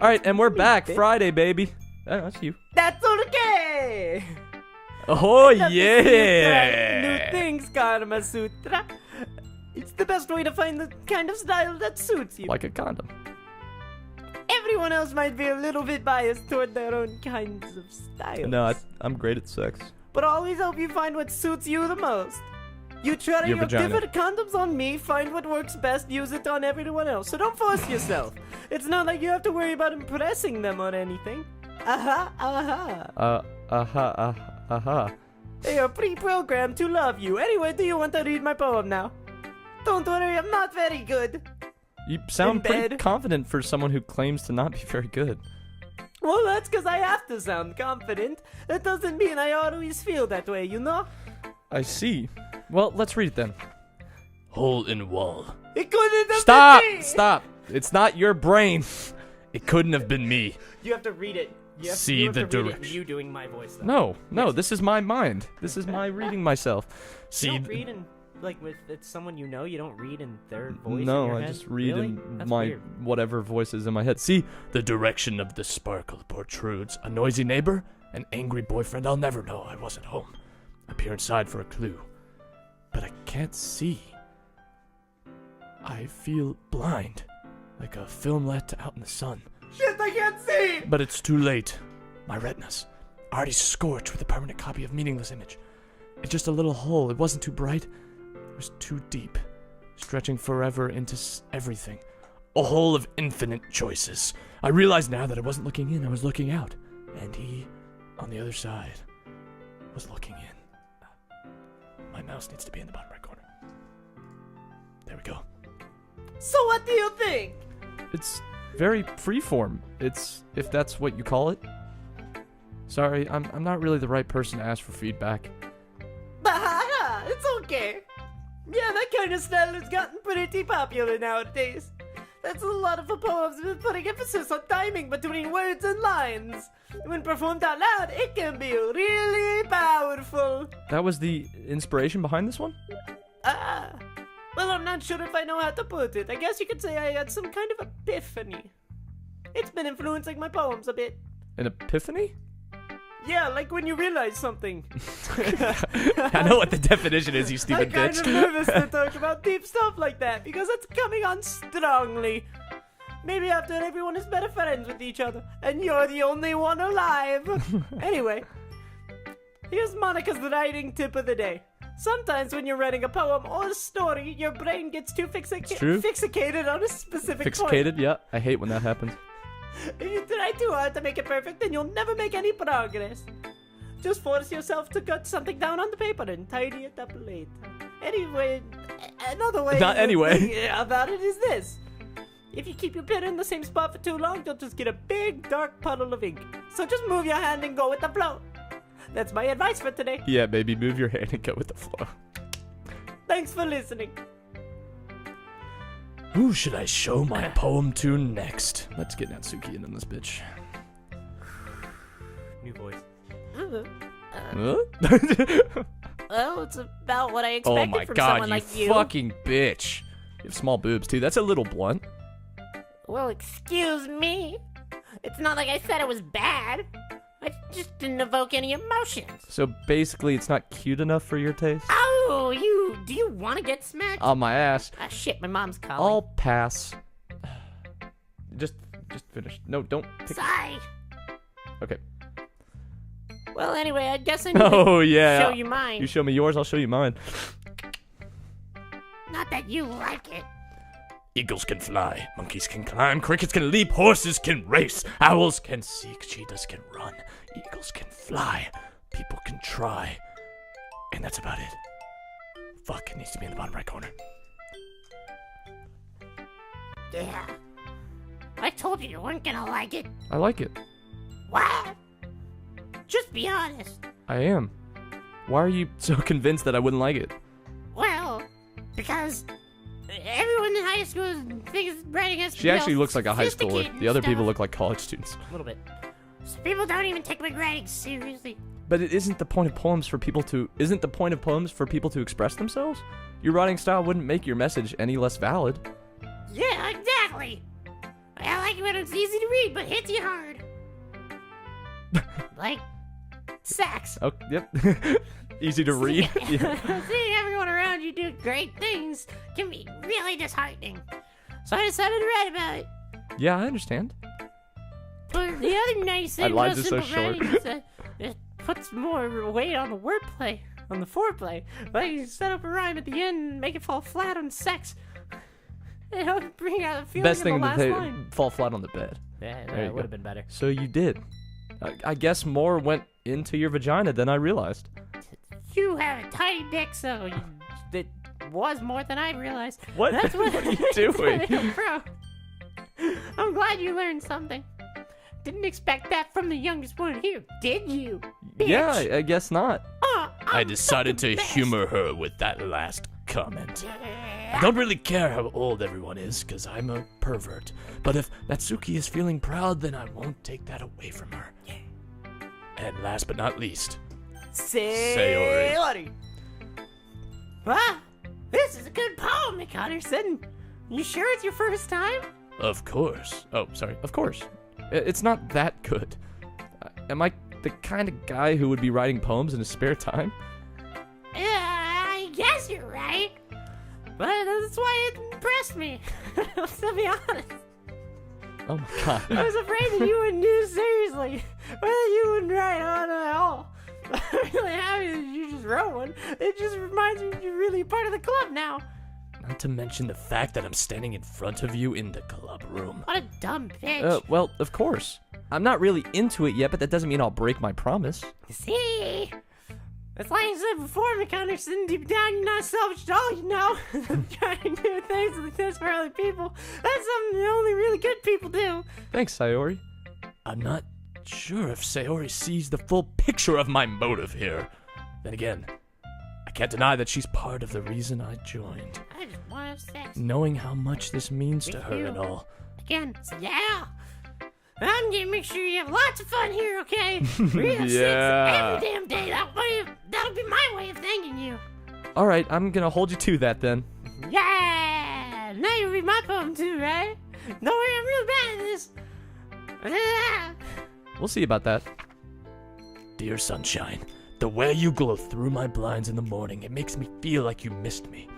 All right, and we're back. Friday, baby. Oh, that's you. That's okay. Oh, New yeah. things, Karma Sutra. It's the best way to find the kind of style that suits you. Like a condom. Everyone else might be a little bit biased toward their own kinds of styles. No, I'm great at sex. But I always hope you find what suits you the most. You try Your your vagina. different condoms on me, find what works best, use it on everyone else. So don't force yourself. It's not like you have to worry about impressing them or anything. They are pre-programmed to love you. Anyway, do you want to read my poem now? Don't worry, I'm not very good. You sound In pretty bed. confident for someone who claims to not be very good. Well, that's because I have to sound confident. That doesn't mean I always feel that way, you know? I see. Well, let's read it then. Hole in wall. It couldn't have Stop! been me! Stop! It's not your brain. It couldn't have been me. You have to read it. You have, See you have the to read it, direction. you doing my voice, though. No, this is my mind. This is my reading myself. You See, don't read in, like, with it's someone you know, you don't read in their voice in no, your I head? just read Really? in That's my weird. whatever voice is in my head. See, the direction of the sparkle protrudes. A noisy neighbor, an angry boyfriend. I'll never know I wasn't home. I peer inside for a clue, but I can't see. I feel blind, like a filmlet out in the sun. Shit, I can't see! But it's too late. My retinas, already scorched with a permanent copy of meaningless image. It's just a little hole. It wasn't too bright. It was too deep, stretching forever into everything. A hole of infinite choices. I realize now that I wasn't looking in, I was looking out. And he, on the other side, was looking in. My mouse needs to be in the bottom right corner. There we go. So what do you think? It's very freeform. It's, if that's what you call it. Sorry, I'm not really the right person to ask for feedback. It's okay. Yeah, that kind of style has gotten pretty popular nowadays. That's a lot of the poems with putting emphasis on timing between words and lines. When performed out loud, it can be really powerful. That was the inspiration behind this one? Well, I'm not sure if I know how to put it. I guess you could say I had some kind of epiphany. It's been influencing my poems a bit. An epiphany? Yeah, like when you realize something. I know what the definition is, you I'm stupid kind bitch. of nervous to talk about deep stuff like that because it's coming on strongly. Maybe after everyone is better friends with each other, and you're the only one alive. Anyway, here's Monica's writing tip of the day. Sometimes when you're writing a poem or a story, your brain gets too true. fixated on a specific point. Fixated? Yeah, I hate when that happens. If you try too hard to make it perfect, then you'll never make any progress. Just force yourself to cut something down on the paper and tidy it up later. Anyway, another way Not anyway. think about it is this. If you keep your pen in the same spot for too long, you'll just get a big dark puddle of ink. So just move your hand and go with the flow. That's my advice for today. Yeah, baby, move your hand and go with the flow. Thanks for listening. Who should I show my poem to next? Let's get Natsuki in on this bitch. New voice. Huh? Well, it's about what I Oh expected my from god, someone you like you. fucking bitch. You have small boobs, too. That's a little blunt. Well, excuse me. It's not like I said it was bad. I just didn't evoke any emotions. So basically, it's not cute enough for your taste? Oh, do you want to get smacked? On my ass. Ah, shit, my mom's calling. I'll pass. Just finish. No, don't pick. Sigh. Okay. Well, anyway, I guess I need to Oh, yeah. show you mine. You show me yours, I'll show you mine. Not that you like it. Eagles can fly, monkeys can climb, crickets can leap, horses can race, owls can seek, cheetahs can run, eagles can fly, people can try. And that's about it. Fuck, it needs to be in the bottom right corner. Yeah. I told you weren't gonna like it. I like it. What? Just be honest. I am. Why are you so convinced that I wouldn't like it? Well, because everyone in high school thinks writing has to She be actually all looks like a high schooler. sophisticated The other and people stuff. look like college students. A little bit. So people don't even take my writing seriously. But it isn't the point of poems for people to express themselves? Your writing style wouldn't make your message any less valid. Yeah, exactly. I I like it when it's easy to read, but hits you hard. Like sex. Oh, yep. Easy to read. Yeah. Seeing everyone around you do great things can be really disheartening. So I decided to write about it. Yeah, I understand. But the other nice thing lied about just so simple writing is that it puts more weight on the wordplay, on the foreplay. Like you set up a rhyme at the end and make it fall flat on sex. It helps bring out the feeling Best in thing the to last line. fall flat on the bed. Yeah, There you that go. would have been better. So you did. I guess more went into your vagina than I realized. You have a tiny dick, so it was more than I realized. What? That's what, What are you doing? Bro, I'm glad you learned something. Didn't expect that from the youngest one here, did you? Bitch? Yeah, I guess not. I decided to humor her with that last comment. I don't really care how old everyone is, because I'm a pervert. But if Natsuki is feeling proud, then I won't take that away from her. And last but not least, Sayori. Ah, this is a good poem, McCutterson. You sure it's your first time? of course. Oh, sorry, of course. It's not that good. Am I the kind of guy who would be writing poems in his spare time? I guess you're right. But that's why it impressed me. To be honest. Oh my god. I was afraid that you wouldn't do seriously. Or that you wouldn't write on at all. I'm really happy that you just wrote one. It just reminds me you're really part of the club now. Not to mention the fact that I'm standing in front of you in the club room. What a dumb bitch. Well, of course. I'm not really into it yet, but that doesn't mean I'll break my promise. See? It's like I said before, McConaughey, deep down you're not selfish at all, you know? Trying to do things like this for other people. That's something that only really good people do. Thanks, Sayori. I'm not sure if Sayori sees the full picture of my motive here. Then again, I can't deny that she's part of the reason I joined. I just want to have sex. Knowing how much this means to her and all. Again, so yeah. I'm gonna make sure you have lots of fun here, okay? We have Yeah. sex every damn day. That'll be my way of thanking you. Alright, I'm gonna hold you to that then. Yeah! Now you read my poem too, right? Don't worry, I'm really bad at this. We'll see about that. Dear sunshine, the way you glow through my blinds in the morning, it makes me feel like you missed me.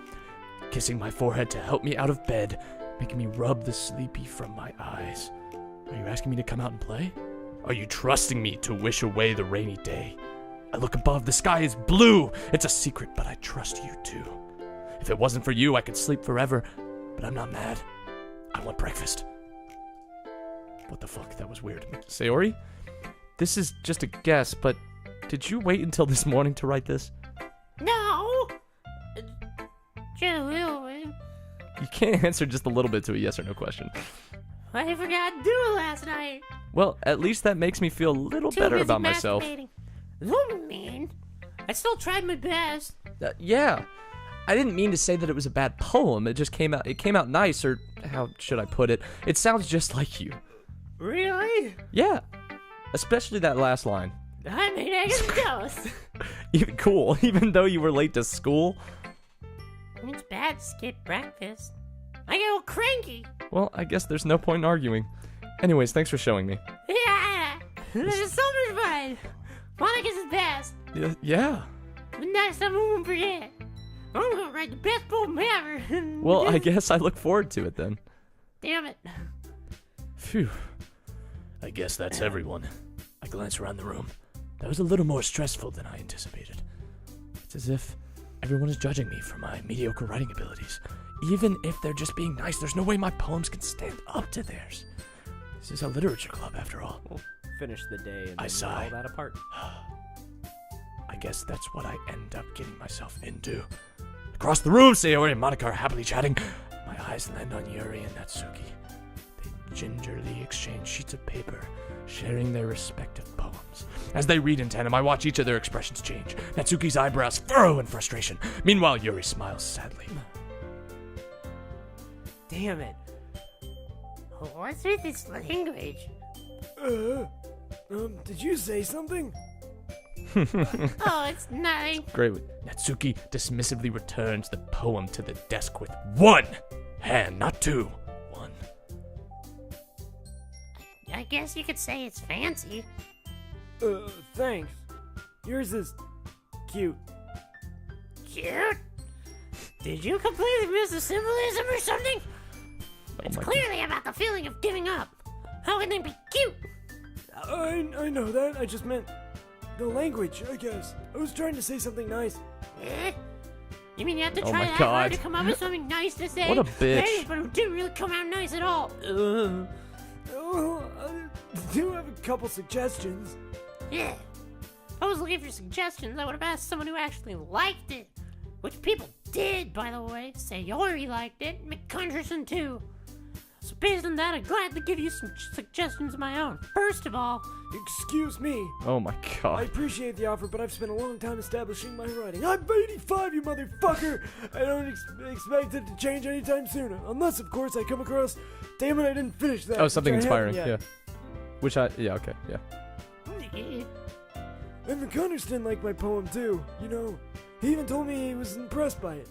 Kissing my forehead to help me out of bed, making me rub the sleepy from my eyes. Are you asking me to come out and play? Are you trusting me to wish away the rainy day? I look above, the sky is blue. It's a secret, but I trust you too. If it wasn't for you, I could sleep forever, but I'm not mad. I want breakfast. What the fuck? That was weird. Sayori? This is just a guess, but did you wait until this morning to write this? No! Just a little bit. You can't answer just a little bit to a yes or no question. I forgot to do it last night. Well, at least that makes me feel a little better busy about myself. masturbating. Don't mean. I still tried my best. Yeah. I didn't mean to say that it was a bad poem. It just came out nice, or how should I put it? It sounds just like you. Really? Yeah. Especially that last line. I mean, I get jealous. Even cool, even though you were late to school. It's bad to skip breakfast. I get all cranky. Well, I guess there's no point in arguing. Anyways, thanks for showing me. Yeah! This is so much fun. Monica's the best. Yeah. But next time I won't forget. I'm gonna write the best poem ever. Well, I guess I look forward to it then. Damn it. Phew. I guess that's everyone. I glance around the room. That was a little more stressful than I anticipated. It's as if everyone is judging me for my mediocre writing abilities. Even if they're just being nice, there's no way my poems can stand up to theirs. This is a literature club, after all. We'll finish the day and I then sigh. all that apart. I guess that's what I end up getting myself into. Across the room, Sayori and Monica are happily chatting. My eyes land on Yuri and Natsuki. They gingerly exchange sheets of paper, sharing their respective poems. As they read in tandem, I watch each of their expressions change. Natsuki's eyebrows furrow in frustration. Meanwhile, Yuri smiles sadly. Damn it. What's with this language? Did you say something? Oh, it's nothing. Great. Natsuki dismissively returns the poem to the desk with one hand, not two. One. I guess you could say it's fancy. Thanks. Yours is cute. Cute? Did you completely miss the symbolism or something? It's clearly about the feeling of giving up. How can they be cute? I know that. I just meant the language, I guess. I was trying to say something nice. Eh? You mean you have to Oh try my that God. hard to come up with something nice to say? What a bitch. Hey, but it didn't really come out nice at all. I do have a couple suggestions. Yeah. If I was looking for suggestions, I would have asked someone who actually liked it. Which people did, by the way. Sayori liked it, McCunderson too. So based on that, I'm glad to give you some suggestions of my own. First of all... Excuse me. Oh my I god. appreciate the offer, but I've spent a long time establishing my writing. I'm 85, you motherfucker! I don't expect it to change anytime soon. Unless, of course, I come across... Damn it, I didn't finish that. Oh, something which I haven't inspiring. yet. Yeah. Okay. Yeah. And McCunderston liked my poem, too. You know, he even told me he was impressed by it.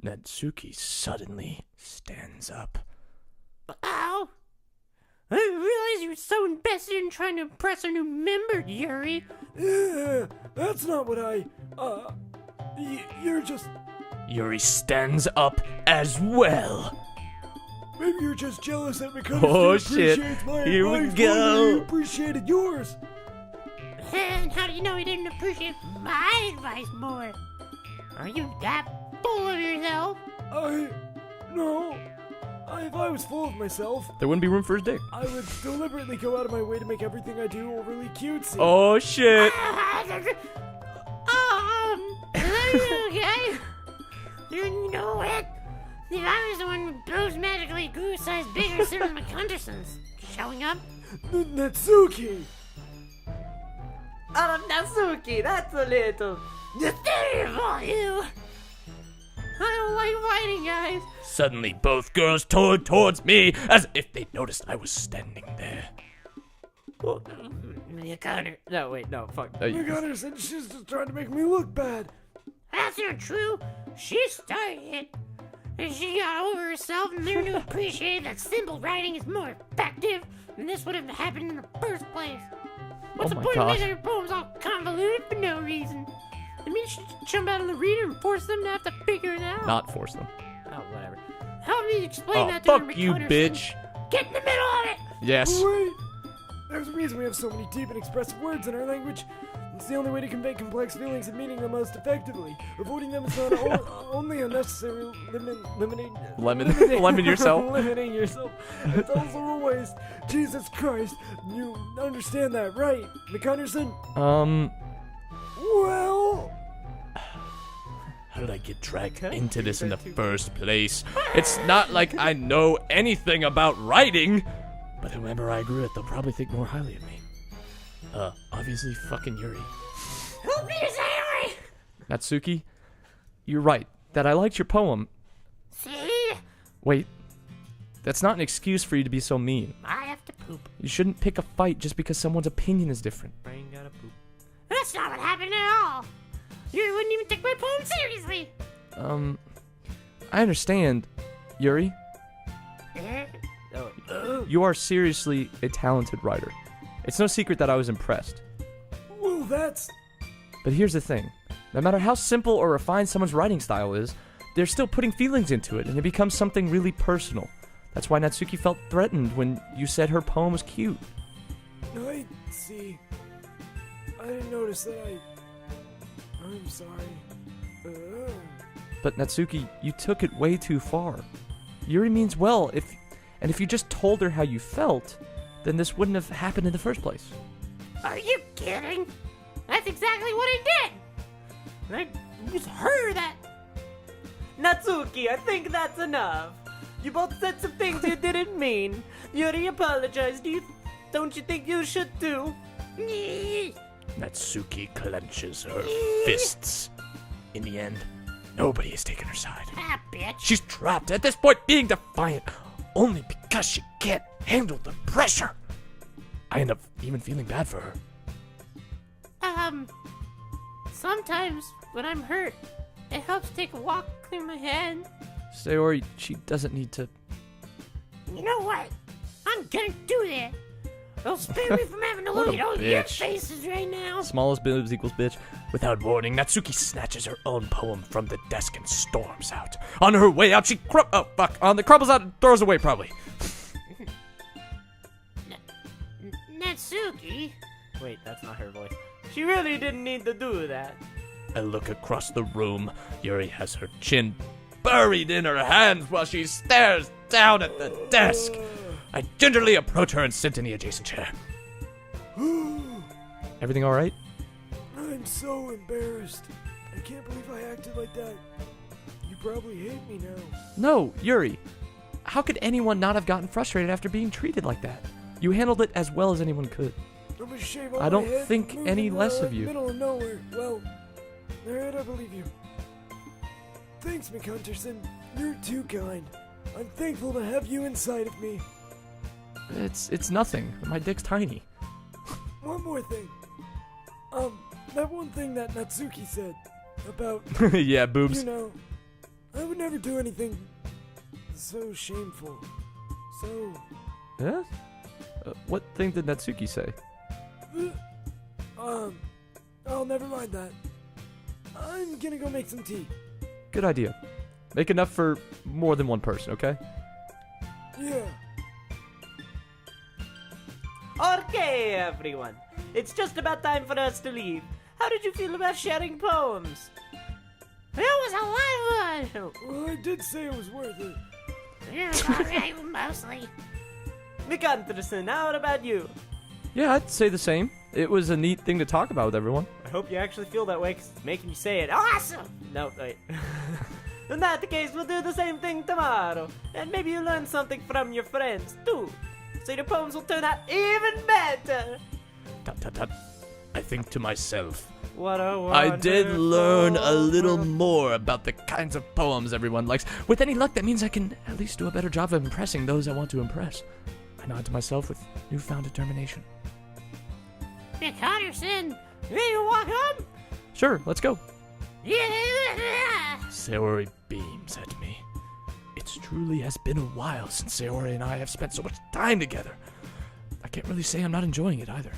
Natsuki suddenly stands up. Ow! I didn't realize you were so invested in trying to impress our new member, Yuri. Yeah, that's not what I... you're just... Yuri stands up as well. Maybe you're just jealous that McCunderston Oh, shit. appreciates my Here we advice more than go. you appreciated yours. And how do you know he didn't appreciate my advice more? Are you that full of yourself? No. If I was full of myself, There wouldn't be room for his dick. I would deliberately go out of my way to make everything I do overly cutesy. Oh shit. Are you okay? You know what? If I was the one who blows magically grew size bigger sooner than McCunderson's showing up, Natsuki! Natsuki, that's a little... terrible you! I don't like fighting, guys. Suddenly, both girls turned towards me as if they noticed I was standing there. You got her. No, wait, no, fuck. You- McCunderston, she's just trying to make me look bad. That's not true. She started it. And she got over herself and learned to appreciate that simple writing is more effective, and this would have happened in the first place. What's Oh the my point of gosh. making her poems all convoluted for no reason? I mean, she should jump out of the reader and force them to have to figure it out. Not force them. Oh, whatever. Help me explain Oh, that to fuck her, you, McCunderson. bitch. Get in the middle of it! Yes. Wait! There's a reason we have so many deep and expressive words in our language. It's the only way to convey complex feelings and meaning the most effectively. Avoiding them is not only unnecessary Lemon yourself. limiting yourself. It's also a waste. Jesus Christ. You understand that, right, McCunderson? Well... How did I get dragged into this in the first place? It's not like I know anything about writing, but whoever I agree with, they'll probably think more highly of me. Obviously fucking Yuri. Help me, Sayori! Natsuki, you're right, that I liked your poem. See? Wait, that's not an excuse for you to be so mean. I have to poop. You shouldn't pick a fight just because someone's opinion is different. Brain gotta poop. That's not what happened at all. You wouldn't even take my poem seriously. I understand, Yuri. You are seriously a talented writer. It's no secret that I was impressed. Well, that's... But here's the thing. No matter how simple or refined someone's writing style is, they're still putting feelings into it, and it becomes something really personal. That's why Natsuki felt threatened when you said her poem was cute. I see. I didn't notice that I'm sorry. But Natsuki, you took it way too far. Yuri means well, if you just told her how you felt, then this wouldn't have happened in the first place. Are you kidding? That's exactly what I did. I just heard that. Natsuki, I think that's enough. You both said some things you didn't mean. Yuri apologized. Don't you think you should too? Natsuki clenches her fists. In the end, nobody has taken her side. Ah, bitch. She's trapped at this point being defiant only because she can't handle the pressure. I end up even feeling bad for her. Sometimes when I'm hurt, it helps take a walk, clear my head. Sayori, she doesn't need to... You know what? I'm gonna do that. Don't spare me from having to What look a at all your bitch. faces right now. Smallest boobs equals bitch. Without warning, Natsuki snatches her own poem from the desk and storms out. On her way out, she crumbles out and throws away probably. Natsuki? Wait, that's not her voice. She really didn't need to do that. I look across the room. Yuri has her chin buried in her hands while she stares down at the desk. I gingerly approach her and sit in the adjacent chair. Everything all right? I'm so embarrassed. I can't believe I acted like that. You probably hate me now. No, Yuri. How could anyone not have gotten frustrated after being treated like that? You handled it as well as anyone could. I'm gonna shave all I don't my head, think move any in the less of you. Middle of nowhere. Well, alright, I believe you. Thanks, McHunterson. You're too kind. I'm thankful to have you inside of me. It's nothing. My dick's tiny. One more thing. That one thing that Natsuki said about, Yeah, boobs. you know, I would never do anything so shameful. So, Yeah? What thing did Natsuki say? oh, never mind that. I'm gonna go make some tea. Good idea. Make enough for more than one person, okay? Yeah. Okay, everyone. It's just about time for us to leave. How did you feel about sharing poems? It was a lot of fun. Well, I did say it was worth it. Yeah, alright, mostly. McHunterson, how about you? Yeah, I'd say the same. It was a neat thing to talk about with everyone. I hope you actually feel that way, because it's making you say it. Awesome. No, wait. In that case, we'll do the same thing tomorrow. And maybe you learn something from your friends, too. So your poems will turn out even better. Tut, tut, tut. I think to myself. What a I did learn a wonderful little world. more about the kinds of poems everyone likes. With any luck, that means I can at least do a better job of impressing those I want to impress. I nod to myself with newfound determination. McHunterson, you ready to walk home? Sure, let's go. Yeah. Sayori beams at me. It truly has been a while since Sayori and I have spent so much time together. I can't really say I'm not enjoying it either.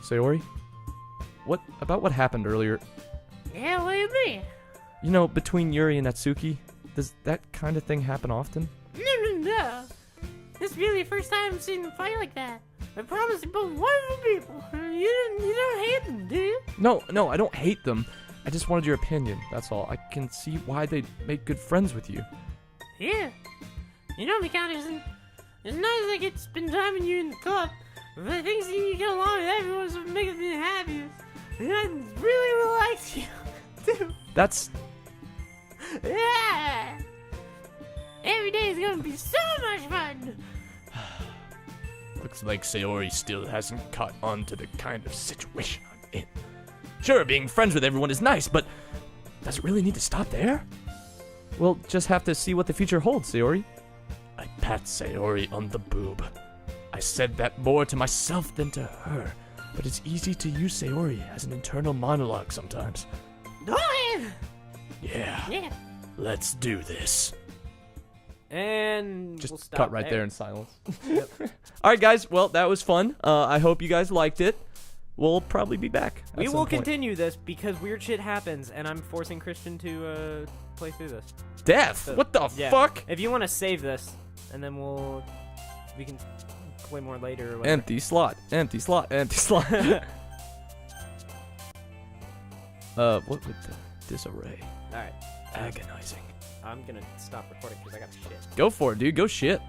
Sayori? What happened earlier? Yeah, what do you mean? You know, between Yuri and Natsuki, does that kind of thing happen often? No. This is really the first time I've seen them fight like that. I promise you're both wonderful people. You don't hate them, do you? No, I don't hate them. I just wanted your opinion, that's all. I can see why they'd make good friends with you. Yeah. You know, McHunterson, it's nice I get to spend time with you in the club, but I think seeing you get along with everyone is what makes me happiest. And I really like you, too. That's... Yeah! Every day is gonna be so much fun! Looks like Sayori still hasn't caught on to the kind of situation I'm in. Sure, being friends with everyone is nice, but does it really need to stop there? We'll just have to see what the future holds, Sayori. I pat Sayori on the boob. I said that more to myself than to her, but it's easy to use Sayori as an internal monologue sometimes. Doki! Yeah, Yeah. let's do this. And Just we'll stop cut right there in silence. All right, guys. Well, that was fun. I hope you guys liked it. We'll probably be back. at We some will point. continue this because weird shit happens, and I'm forcing Christian to play through this. Death. So, What the yeah. fuck? If you want to save this, and then we can play more later or whatever. Empty slot. Empty slot. Empty slot. What with the disarray? All right, Agonizing. I'm gonna stop recording because I got shit. Go for it, dude. Go shit.